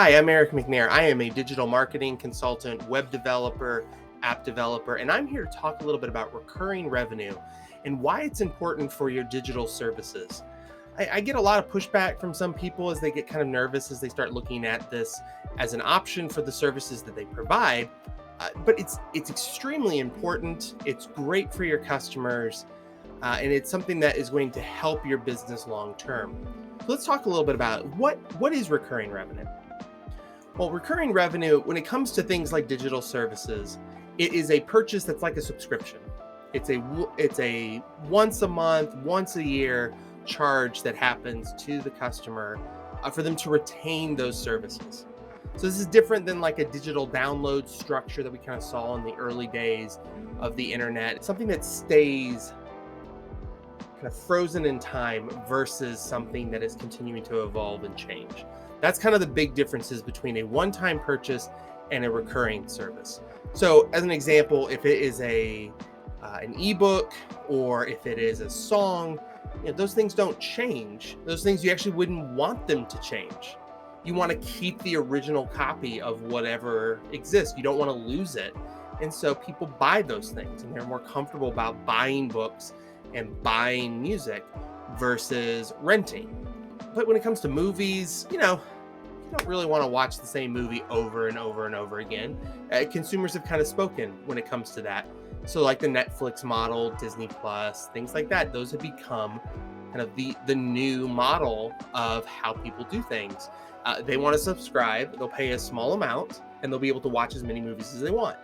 Hi, I'm Eric McNair. I am a digital marketing consultant, web developer, app developer, and I'm here to talk a little bit about recurring revenue and why it's important for your digital services. I get a lot of pushback from some people as they get kind of nervous as they start looking at this as an option for the services that they provide. But it's extremely important. It's great for your customers, and it's something that is going to help your business long term. So let's talk a little bit about what is recurring revenue. Well, recurring revenue, when it comes to things like digital services, it is a purchase that's like a subscription. It's a once a month, once a year charge that happens to the customer for them to retain those services. So this is different than like a digital download structure that we kind of saw in the early days of the internet. It's something that stays kind of frozen in time versus something that is continuing to evolve and change. That's kind of the big differences between a one-time purchase and a recurring service. So, as an example, if it is an ebook or if it is a song, those things don't change. Those things you actually wouldn't want them to change. You want to keep the original copy of whatever exists. You don't want to lose it. And so people buy those things and they're more comfortable about buying books and buying music versus renting. But when it comes to movies, you don't really want to watch the same movie over and over and over again. Consumers have kind of spoken when it comes to that. So like the Netflix model, Disney Plus, things like that, those have become kind of the new model of how people do things. They want to subscribe, they'll pay a small amount, and they'll be able to watch as many movies as they want.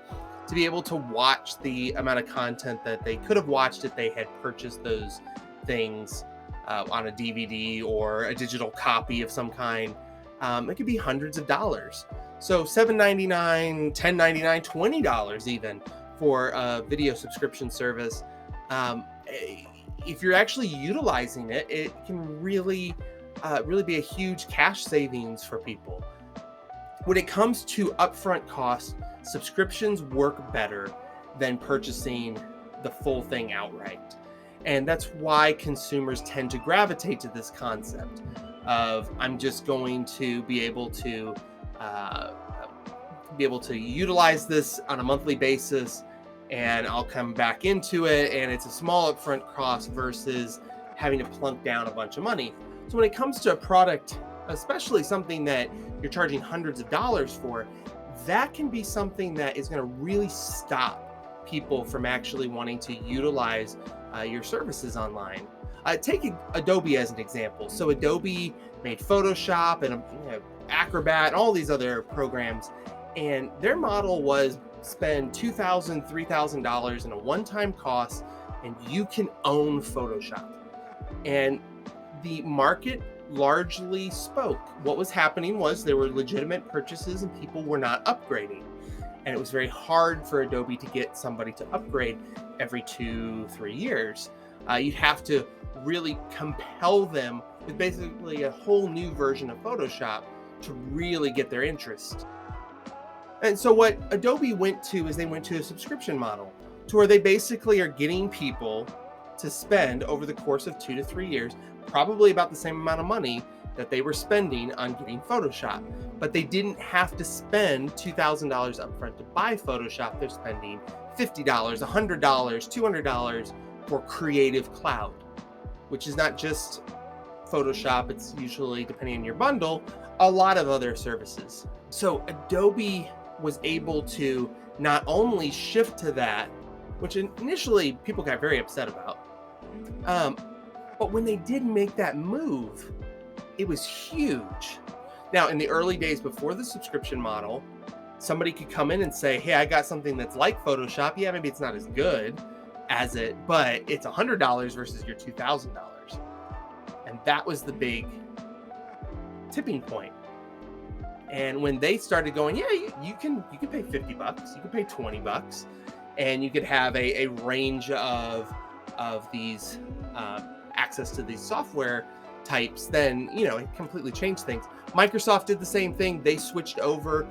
To be able to watch the amount of content that they could have watched if they had purchased those things on a DVD or a digital copy of some kind, it could be hundreds of dollars. So $7.99, $10.99, $20 even for a video subscription service. If you're actually utilizing it, it can really be a huge cash savings for people. When it comes to upfront costs, subscriptions work better than purchasing the full thing outright. And that's why consumers tend to gravitate to this concept of I'm just going to be able to utilize this on a monthly basis, and I'll come back into it, and it's a small upfront cost versus having to plunk down a bunch of money. So when it comes to a product, especially something that you're charging hundreds of dollars for, that can be something that is going to really stop people from actually wanting to utilize your services online. Take Adobe as an example. So Adobe made Photoshop and Acrobat and all these other programs, and their model was spend $2,000, $3,000 in a one-time cost, and you can own Photoshop. And the market largely spoke. What was happening was there were legitimate purchases and people were not upgrading. And it was very hard for Adobe to get somebody to upgrade every 2-3 years. You'd have to really compel them with basically a whole new version of Photoshop to really get their interest. And so what Adobe went to is they went to a subscription model to where they basically are getting people to spend over the course of 2 to 3 years, probably about the same amount of money that they were spending on getting Photoshop. But they didn't have to spend $2,000 upfront to buy Photoshop. They're spending $50, $100, $200 for Creative Cloud, which is not just Photoshop. It's usually, depending on your bundle, a lot of other services. So Adobe was able to not only shift to that, which initially people got very upset about, but when they did make that move, it was huge. Now, in the early days before the subscription model, somebody could come in and say, hey, I got something that's like Photoshop. Yeah, maybe it's not as good as it, but it's $100 versus your $2,000. And that was the big tipping point. And when they started going, yeah, you can pay $50, you can pay $20, and you could have a range of these access to these software types, then it completely changed things. Microsoft did the same thing. They switched over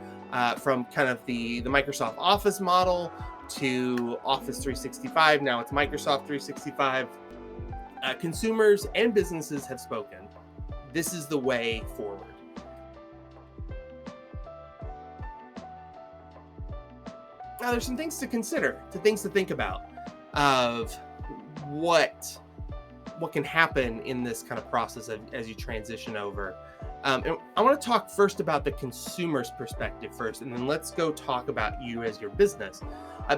from kind of the Microsoft Office model to Office 365. Now it's Microsoft 365. Consumers and businesses have spoken. This is the way forward. Now, there's some things to consider, things to think about of what can happen in this kind of process as you transition over. And I want to talk first about the consumer's perspective first, and then let's go talk about you as your business.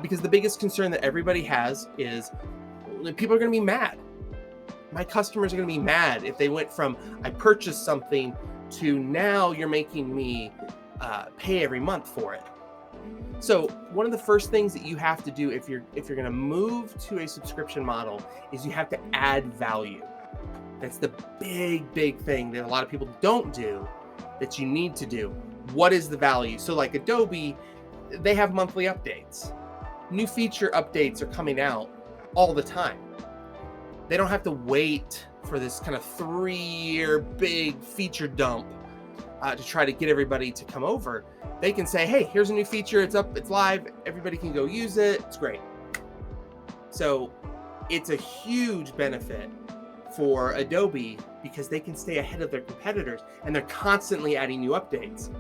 Because the biggest concern that everybody has is people are going to be mad. My customers are going to be mad if they went from I purchased something to now you're making me pay every month for it. So one of the first things that you have to do if you're going to move to a subscription model is you have to add value. That's the big thing that a lot of people don't do that you need to do. What is the value? So like Adobe, they have monthly updates. New feature updates are coming out all the time. They don't have to wait for this kind of 3-year big feature dump to try to get everybody to come over. They can say, hey, here's a new feature. It's up, it's live. Everybody can go use it. It's great. So it's a huge benefit for Adobe because they can stay ahead of their competitors and they're constantly adding new updates.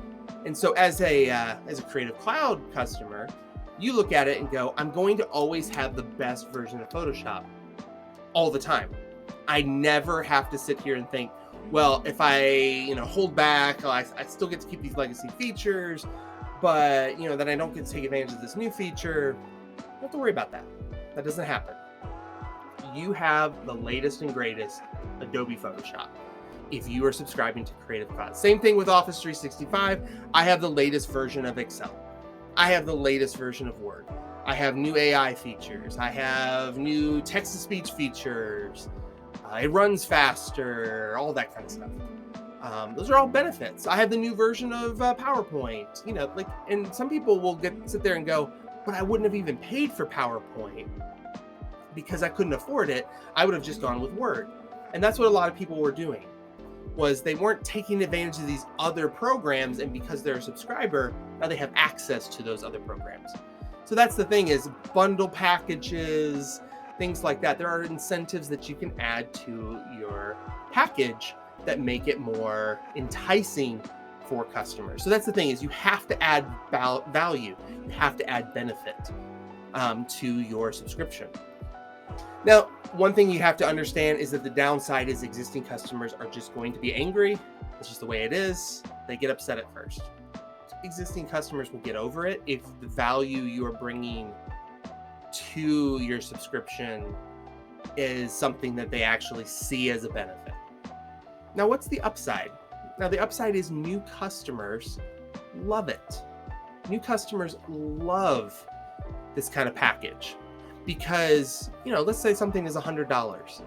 And so as a Creative Cloud customer, you look at it and go, I'm going to always have the best version of Photoshop all the time. I never have to sit here and think, well, if I hold back, I still get to keep these legacy features, but then I don't get to take advantage of this new feature. Don't have to worry about that. That doesn't happen. You have the latest and greatest Adobe Photoshop if you are subscribing to Creative Cloud. Same thing with Office 365. I have the latest version of Excel. I have the latest version of Word. I have new AI features. I have new text-to-speech features. It runs faster, all that kind of stuff. Those are all benefits. I have the new version of PowerPoint. And some people will sit there and go, but I wouldn't have even paid for PowerPoint because I couldn't afford it. I would have just gone with Word. And that's what a lot of people were doing, was they weren't taking advantage of these other programs, and because they're a subscriber, now they have access to those other programs. So that's the thing, is bundle packages, things like that. There are incentives that you can add to your package that make it more enticing for customers. So that's the thing, is you have to add value. You have to add benefit to your subscription. Now, one thing you have to understand is that the downside is existing customers are just going to be angry. It's just the way it is. They get upset at first. Existing customers will get over it if the value you are bringing to your subscription is something that they actually see as a benefit. Now, what's the upside? Now, the upside is new customers love it. New customers love this kind of package because, let's say something is $100.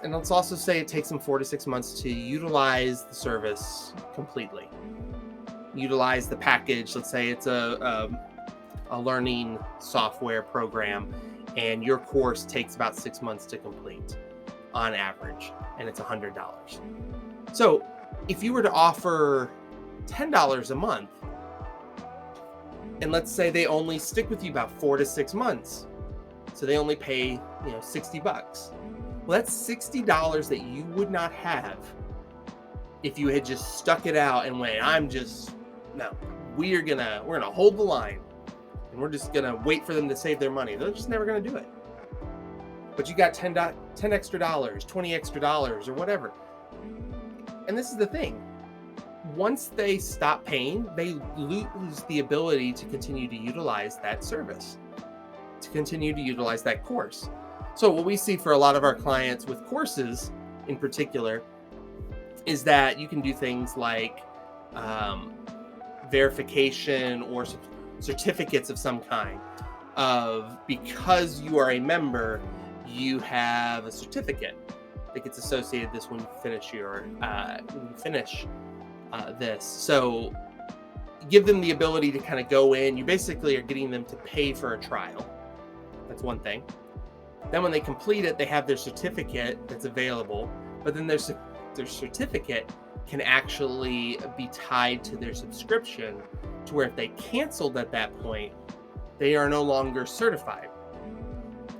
Let's also say it takes them 4 to 6 months to utilize the service completely. Utilize the package. Let's say it's a learning software program, and your course takes about 6 months to complete on average, and it's $100. So if you were to offer $10 a month, and let's say they only stick with you about 4 to 6 months, so they only pay $60. Well, that's $60 that you would not have if you had just stuck it out and went, we're gonna hold the line, and we're just gonna wait for them to save their money. They're just never gonna do it. But you got $10 extra, $20 extra, or whatever. And this is the thing. Once they stop paying, they lose the ability to continue to utilize that service, to continue to utilize that course. So what we see for a lot of our clients with courses in particular is that you can do things like verification or certificates of some kind of, because you are a member, you have a certificate that gets associated this when you finish this. So give them the ability to kind of go in. You basically are getting them to pay for a trial. That's one thing. Then when they complete it, they have their certificate that's available, but then their certificate can actually be tied to their subscription, to where if they canceled at that point, they are no longer certified.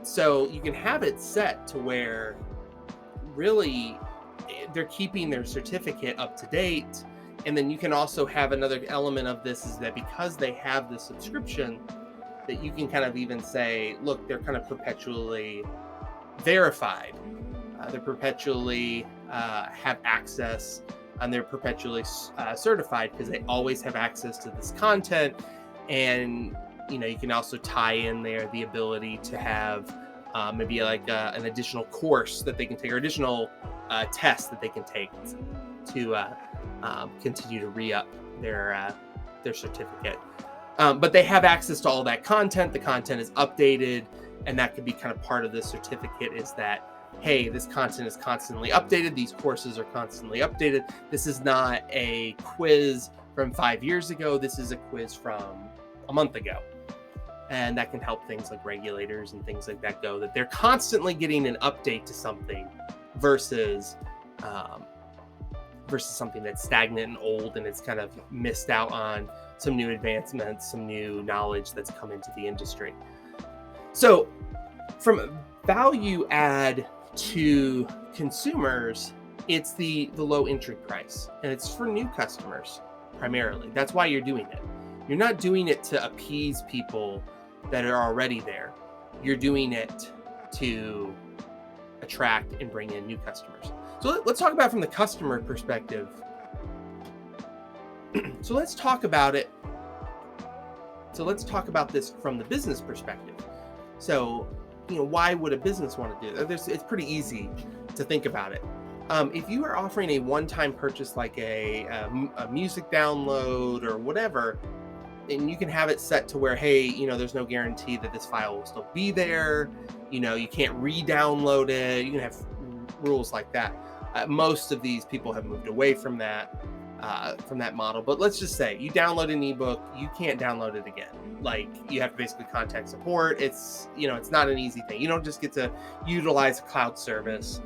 So you can have it set to where really they're keeping their certificate up to date. And then you can also have another element of this, is that because they have the subscription, that you can kind of even say, look, they're kind of perpetually verified. They're perpetually have access, and they're perpetually certified because they always have access to this content. And you can also tie in there the ability to have maybe like an additional course that they can take, or additional test that they can take to continue to re-up their certificate. But they have access to all that content. The content is updated, and that could be kind of part of the certificate, is that, hey, this content is constantly updated. These courses are constantly updated. This is not a quiz from 5 years ago. This is a quiz from a month ago. And that can help things like regulators and things like that go, that they're constantly getting an update to something versus something that's stagnant and old, and it's kind of missed out on some new advancements, some new knowledge that's come into the industry. So from a value add to consumers, it's the low entry price, and it's for new customers primarily. That's why you're doing it. You're not doing it to appease people that are already there. You're doing it to attract and bring in new customers. So let's talk about it from the customer perspective. So let's talk about it. So let's talk about this from the business perspective. So, why would a business want to do that? It's pretty easy to think about it. If you are offering a one-time purchase, like a music download or whatever, and you can have it set to where, hey, there's no guarantee that this file will still be there. You can't re-download it. You can have rules like that. Most of these people have moved away from that model. But let's just say you download an ebook, you can't download it again. Like, you have to basically contact support. It's not an easy thing. You don't just get to utilize a cloud service.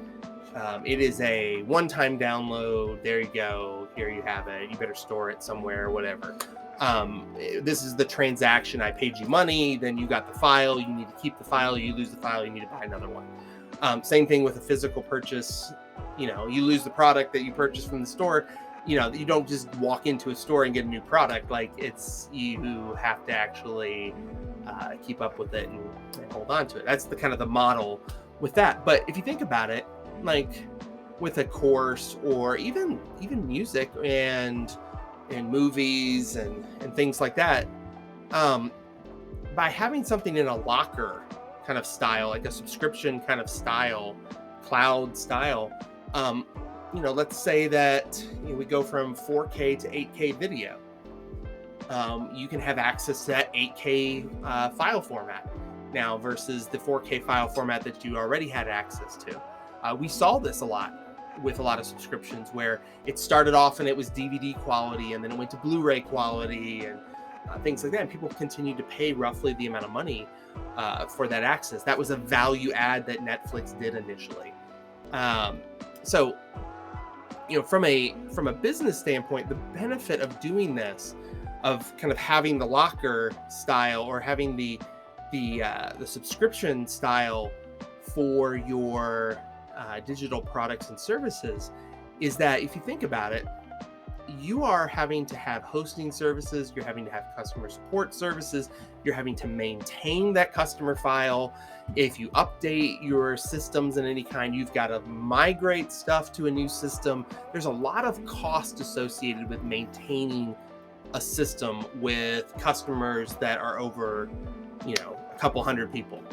It is a one-time download. There you go. Here you have it. You better store it somewhere, whatever. This is the transaction. I paid you money, then you got the file. You need to keep the file. You lose the file, you need to buy another one. Same thing with a physical purchase. You lose the product that you purchased from the store. You don't just walk into a store and get a new product. Like, you have to actually keep up with it and hold on to it. That's the kind of the model with that. But if you think about it, like with a course, or even music and movies and things like that, by having something in a locker kind of style, like a subscription kind of style, cloud style, let's say that we go from 4K to 8K video. You can have access to that 8K file format now versus the 4K file format that you already had access to. We saw this a lot with a lot of subscriptions, where it started off and it was DVD quality, and then it went to Blu-ray quality and things like that. And people continued to pay roughly the amount of money for that access. That was a value add that Netflix did initially. So, from a business standpoint, the benefit of doing this, of kind of having the locker style or having the subscription style for your digital products and services, is that if you think about it, you are having to have hosting services, you're having to have customer support services, you're having to maintain that customer file. If you update your systems in any kind, you've got to migrate stuff to a new system. There's a lot of cost associated with maintaining a system with customers that are over, a couple hundred people.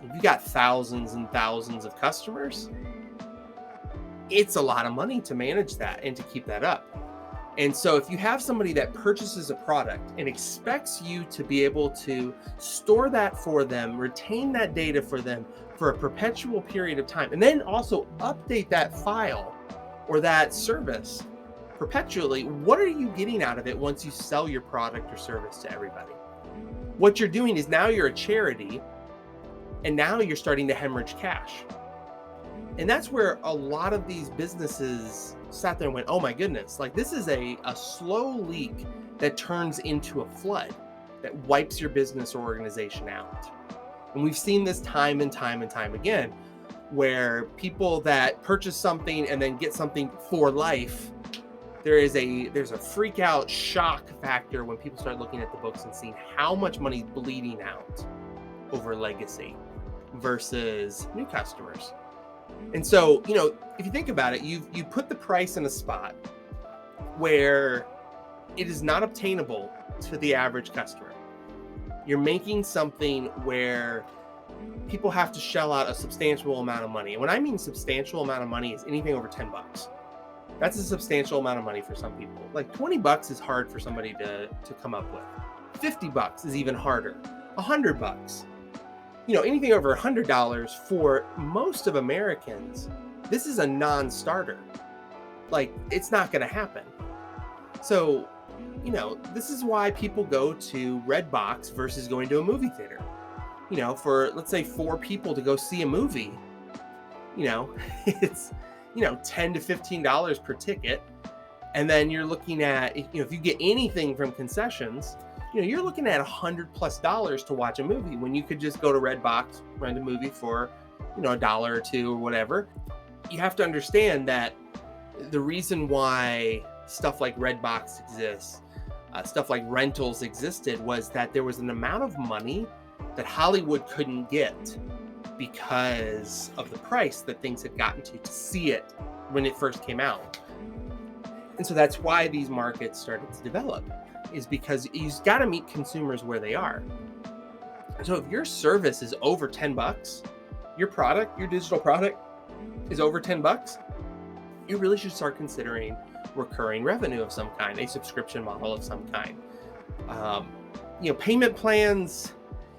If you got thousands and thousands of customers, it's a lot of money to manage that and to keep that up. And so if you have somebody that purchases a product and expects you to be able to store that for them, retain that data for them for a perpetual period of time, and then also update that file or that service perpetually, what are you getting out of it once you sell your product or service to everybody? What you're doing is, now you're a charity, and now you're starting to hemorrhage cash. And that's where a lot of these businesses sat there and went, oh my goodness, like, this is a slow leak that turns into a flood that wipes your business or organization out. And we've seen this time and time and time again, where people that purchase something and then get something for life there's a freak out shock factor when people start looking at the books and seeing how much money's bleeding out over legacy versus new customers. And so, if you think about it, you put the price in a spot where it is not obtainable to the average customer. You're making something where people have to shell out a substantial amount of money. And when I mean substantial amount of money, is anything over $10. That's a substantial amount of money for some people. Like $20 is hard for somebody to come up with. $50 is even harder. $100. Anything over $100 for most of Americans, this is a non-starter. Like, it's not going to happen. So, this is why people go to Redbox versus going to a movie theater. For, let's say, 4 people to go see a movie, it's, $10 to $15 per ticket. And then you're looking at, if you get anything from concessions, you're looking at $100+ to watch a movie when you could just go to Redbox, rent a movie for, $1 or $2 or whatever. You have to understand that the reason why stuff like Redbox exists, stuff like rentals existed, was that there was an amount of money that Hollywood couldn't get because of the price that things had gotten to see it when it first came out. And so that's why these markets started to develop, is because you've got to meet consumers where they are. So if your service is over $10, your digital product is over $10, you really should start considering recurring revenue of some kind, a subscription model of some kind. Payment plans,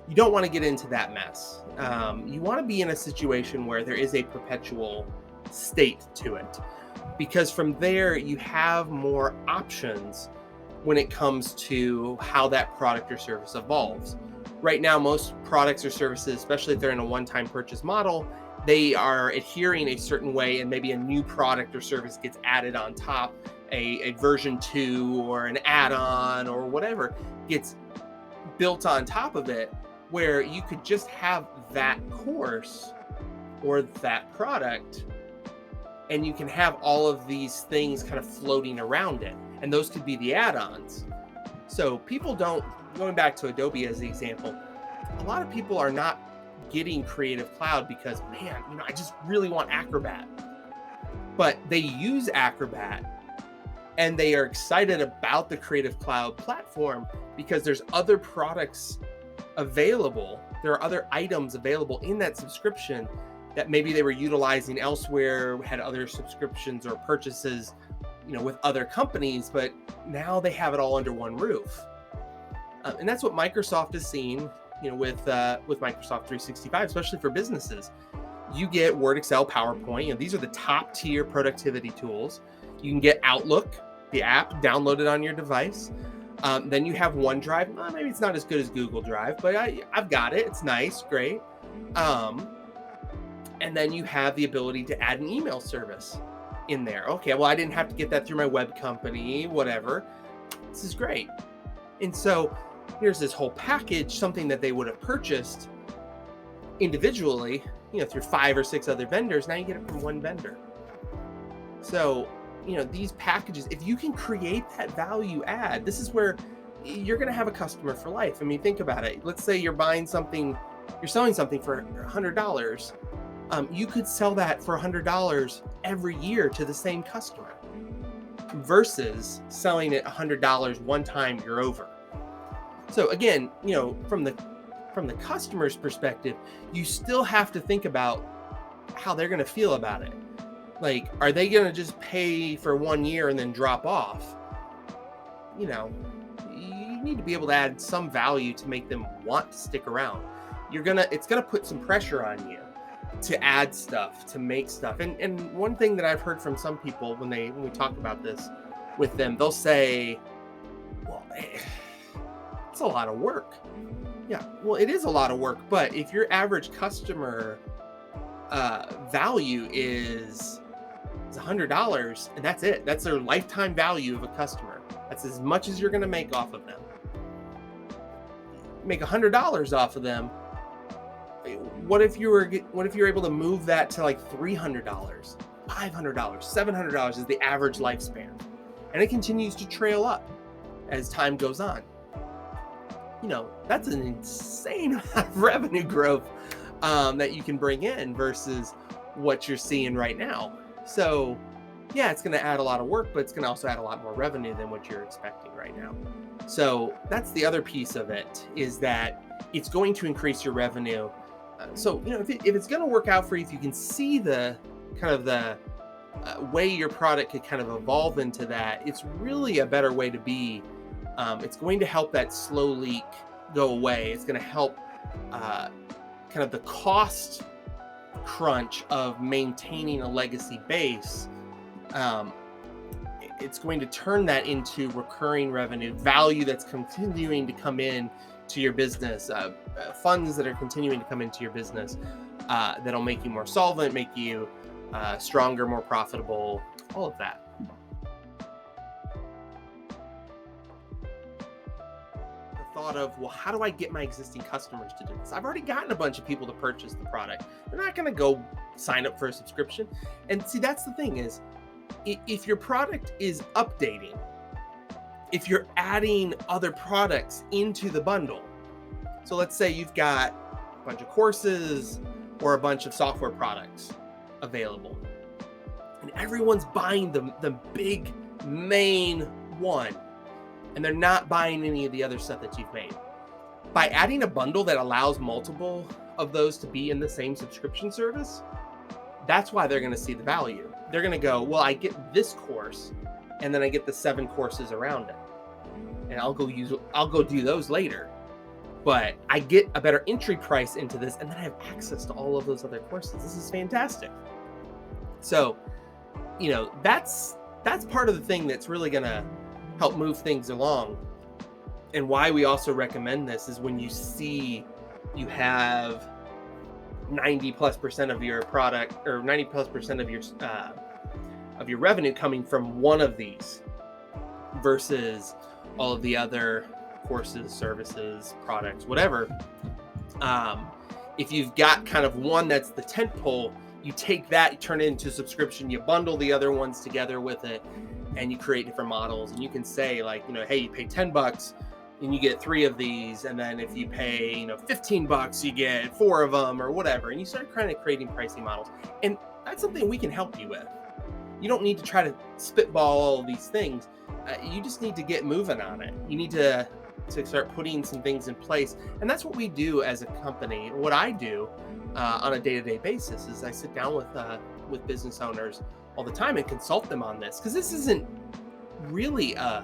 you don't want to get into that mess. You want to be in a situation where there is a perpetual state to it, because from there you have more options when it comes to how that product or service evolves. Right now, most products or services, especially if they're in a one-time purchase model, they are adhering a certain way, and maybe a new product or service gets added on top, a version 2 or an add-on or whatever gets built on top of it, where you could just have that course or that product, and you can have all of these things kind of floating around it. And those could be the add-ons. So people don't, going back to Adobe as the example, a lot of people are not getting Creative Cloud because, man, I just really want Acrobat. But they use Acrobat and they are excited about the Creative Cloud platform because there's other products available. There are other items available in that subscription that maybe they were utilizing elsewhere, had other subscriptions or purchases, with other companies, but now they have it all under one roof. And that's what Microsoft is seeing, with Microsoft 365, especially for businesses. You get Word, Excel, PowerPoint. These are the top tier productivity tools. You can get Outlook, the app, downloaded on your device. Then you have OneDrive. Maybe it's not as good as Google Drive, but I've got it. It's nice, great. And then you have the ability to add an email service in there. Okay, well, I didn't have to get that through my web company, whatever. This is great. And so here's this whole package, something that they would have purchased individually, through 5 or 6 other vendors. Now you get it from one vendor. So, these packages, if you can create that value add, this is where you're going to have a customer for life. I mean, think about it. Let's say you're selling something for $100. You could sell that for $100 every year to the same customer, versus selling it $100 one time, you're over. So again, from the customer's perspective, you still have to think about how they're going to feel about it. Like, are they going to just pay for 1 year and then drop off? You need to be able to add some value to make them want to stick around. It's going to put some pressure on you to add stuff, to make stuff. And one thing that I've heard from some people when we talk about this with them, they'll say, well, it's a lot of work. Yeah, well, it is a lot of work, but if your average customer value is $100 and that's it, that's their lifetime value of a customer, that's as much as you're going to make off of them. Make $100 off of them. What if you're able to move that to like $300, $500, $700 is the average lifespan? and it continues to trail up as time goes on. That's an insane amount of revenue growth that you can bring in versus what you're seeing right now. So yeah, it's going to add a lot of work, but it's going to also add a lot more revenue than what you're expecting right now. So that's the other piece of it, is that it's going to increase your revenue. If it's going to work out for you, if you can see the kind of the way your product could kind of evolve into that, it's really a better way to be. It's going to help that slow leak go away. It's going to help kind of the cost crunch of maintaining a legacy base. It's going to turn that into recurring revenue, value that's continuing to come in to your business, funds that are continuing to come into your business, that'll make you more solvent, make you stronger, more profitable, all of that. Thought of, well, how do I get my existing customers to do this? I've already gotten a bunch of people to purchase the product. They're not going to go sign up for a subscription. And see, that's the thing is, if your product is updating, if you're adding other products into the bundle, so let's say you've got a bunch of courses or a bunch of software products available, and everyone's buying the big main one, and they're not buying any of the other stuff that you've made. By adding a bundle that allows multiple of those to be in the same subscription service, that's why they're going to see the value. They're going to go, well, I get this course, and then I get the 7 courses around it, and I'll go do those later. But I get a better entry price into this, and then I have access to all of those other courses. This is fantastic. So, that's part of the thing that's really going to help move things along. And why we also recommend this is when you see you have 90+% of your product, or 90+% of your revenue coming from one of these versus all of the other courses, services, products, whatever. If you've got kind of one that's the tent pole, you take that, you turn it into a subscription, you bundle the other ones together with it, and you create different models. And you can say, like, hey, you pay $10 and you get 3 of these, and then if you pay $15, you get 4 of them, or whatever. And you start kind of creating pricing models, and that's something we can help you with. You don't need to try to spitball all of these things. You just need to get moving on it. You need to start putting some things in place, and that's what we do as a company. What I do on a day-to-day basis is I sit down with business owners all the time and consult them on this, because this isn't really a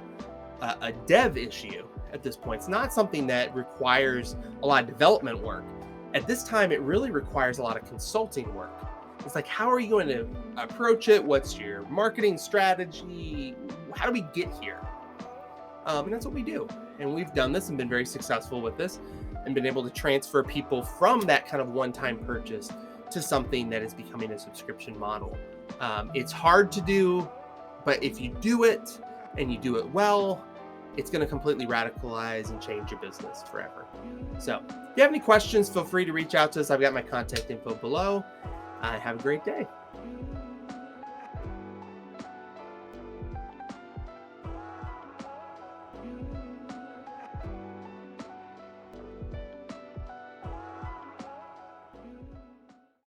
dev issue at this point. It's not something that requires a lot of development work. At this time, it really requires a lot of consulting work. It's like, how are you going to approach it? What's your marketing strategy? How do we get here? And that's what we do. And we've done this and been very successful with this, and been able to transfer people from that kind of one-time purchase to something that is becoming a subscription model. It's hard to do, but if you do it and you do it well, it's going to completely radicalize and change your business forever. So if you have any questions, feel free to reach out to us. I've got my contact info below. Have a great day.